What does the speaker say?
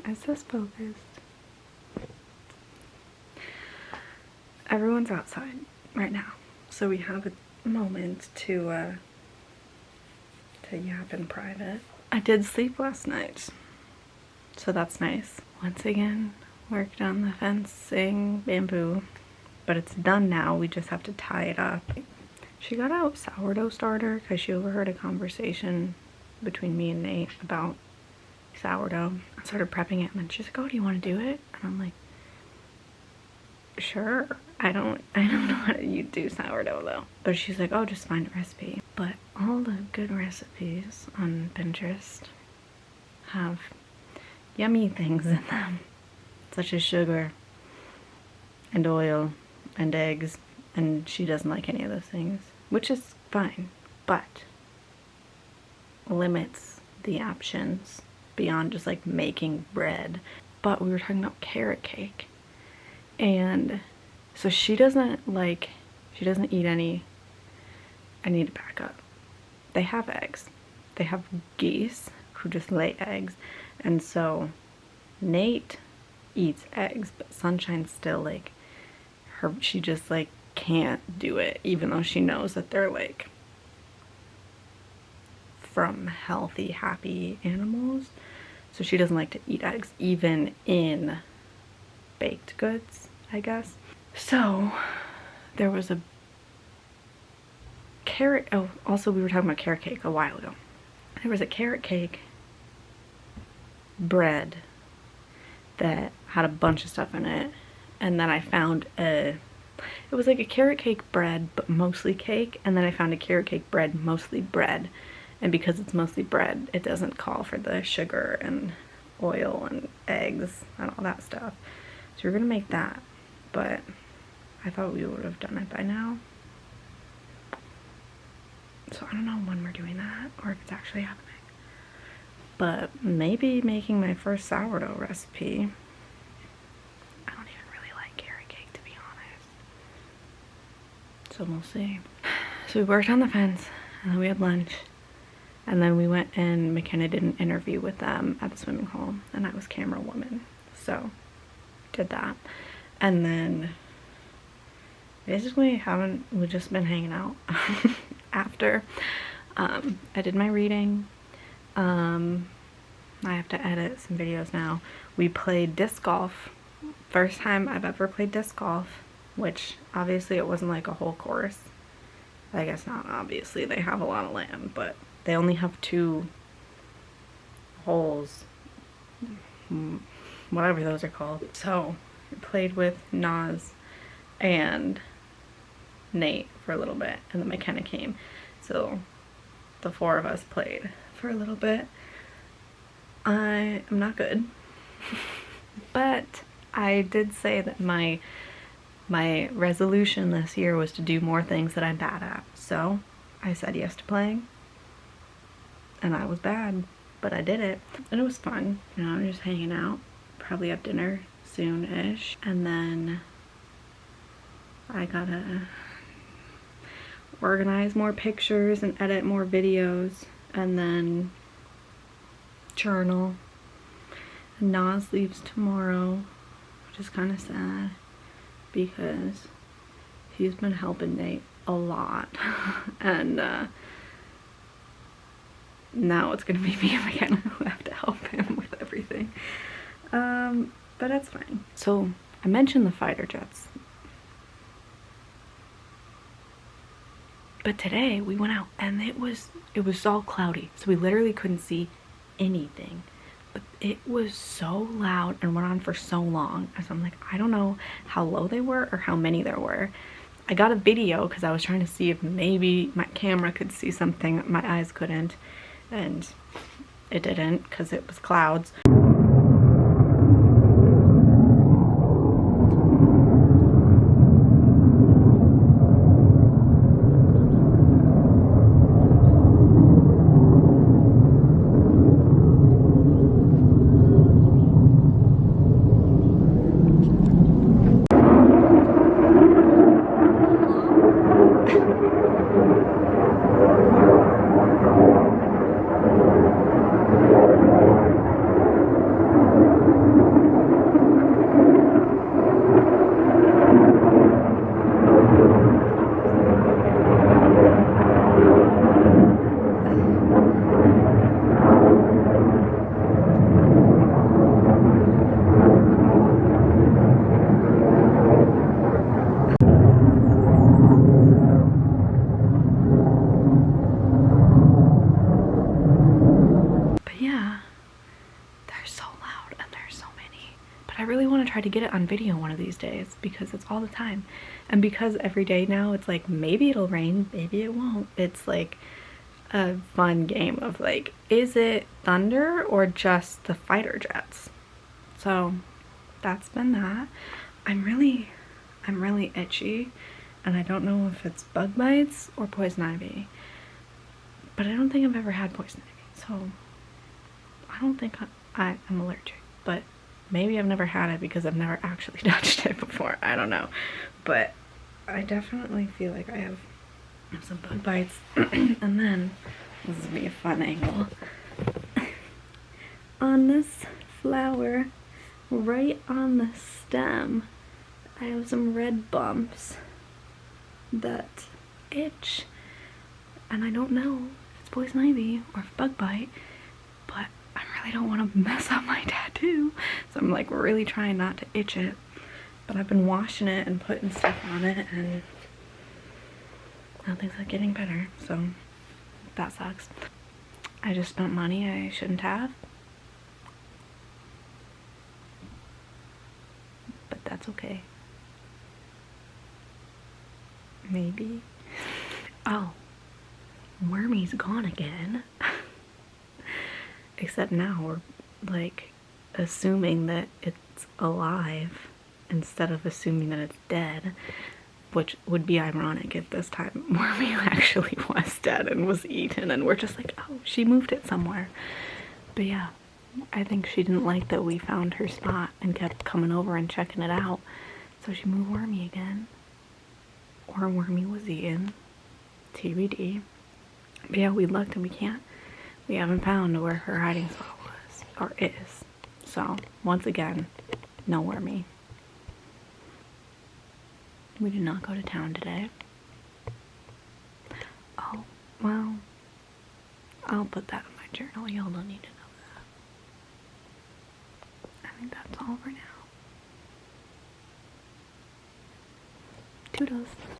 Is this focused? Everyone's outside right now, so we have a moment to yap in private. I did sleep last night, so that's nice. Once again, worked on the fencing bamboo, but it's done now. We just have to tie it up. She got out sourdough starter because she overheard a conversation between me and Nate about sourdough. I started prepping it, and then she's like, "Oh, do you want to do it?" And I'm like, "Sure." I don't know how you do sourdough though. But she's like, "Oh, just find a recipe." But all the good recipes on Pinterest have yummy things in them, such as sugar and oil and eggs, and she doesn't like any of those things, which is fine, but limits the options beyond just like making bread. But we were talking about carrot cake, and so she doesn't eat any. I need to back up. They have eggs. They have geese who just lay eggs, and so Nate eats eggs, but Sunshine's still like she just like can't do it, even though she knows that they're like from healthy, happy animals. So she doesn't like to eat eggs, even in baked goods, I guess. So there was a carrot, oh, also we were talking about carrot cake a while ago. There was a carrot cake bread that had a bunch of stuff in it, and then I found it was like a carrot cake bread but mostly cake, and then I found a carrot cake bread mostly bread, and because it's mostly bread it doesn't call for the sugar and oil and eggs and all that stuff. So we're gonna make that, but I thought we would have done it by now, so I don't know when we're doing that or if it's actually happening. But maybe making my first sourdough recipe. I don't even really like carrot cake, to be honest. So we'll see. So we worked on the fence, and then we had lunch, and then we went and McKenna did an interview with them at the swimming hole, and I was camera woman. So did that. And then basically we've just been hanging out after. I did my reading. I have to edit some videos now. We played disc golf. First time I've ever played disc golf, which obviously it wasn't like a whole course. I guess not obviously, they have a lot of land, but they only have 2 holes, whatever those are called. So I played with Naz and Nate for a little bit, and then McKenna came. So the 4 of us played for a little bit. I am not good, but I did say that my resolution this year was to do more things that I'm bad at. So I said yes to playing, and I was bad, but I did it, and it was fun. You know, just hanging out, probably have dinner soon-ish, and then I gotta organize more pictures and edit more videos, and then journal. Naz leaves tomorrow, which is kind of sad because he's been helping Nate a lot and now it's gonna be me and McKenna who have to help him with everything, but that's fine. So I mentioned the fighter jets, but today we went out and it was all cloudy, so we literally couldn't see anything, but it was so loud and went on for so long. So I'm like, I don't know how low they were or how many there were. I got a video because I was trying to see if maybe my camera could see something that my eyes couldn't, and it didn't because it was clouds. I really want to try to get it on video one of these days because it's all the time. And because every day now it's like, maybe it'll rain, maybe it won't. It's like a fun game of like, is it thunder or just the fighter jets? So that's been that. I'm really itchy, and I don't know if it's bug bites or poison ivy, but I don't think I've ever had poison ivy, so I don't think I'm allergic, but maybe I've never had it because I've never actually touched it before. I don't know, but I definitely feel like I have some bug bites. And then this will be a fun angle. On this flower, right on the stem, I have some red bumps that itch, and I don't know if it's poison ivy or if bug bite, but I really don't want to mess up my tattoo, so I'm like really trying not to itch it. But I've been washing it and putting stuff on it, and nothing's like getting better, so that sucks. I just spent money I shouldn't have, but that's okay. Maybe. Oh, Wormy's gone again. Except now we're like assuming that it's alive instead of assuming that it's dead, which would be ironic if this time Wormy actually was dead and was eaten, and we're just like, oh, she moved it somewhere. But yeah, I think she didn't like that we found her spot and kept coming over and checking it out, so she moved Wormy again. Or Wormy was eaten. TBD. But yeah, we looked and we haven't found where her hiding spot was, or is. So, once again, no Wormy. We did not go to town today. Oh, well, I'll put that in my journal. Y'all don't need to know that. I think that's all for now. Toodles.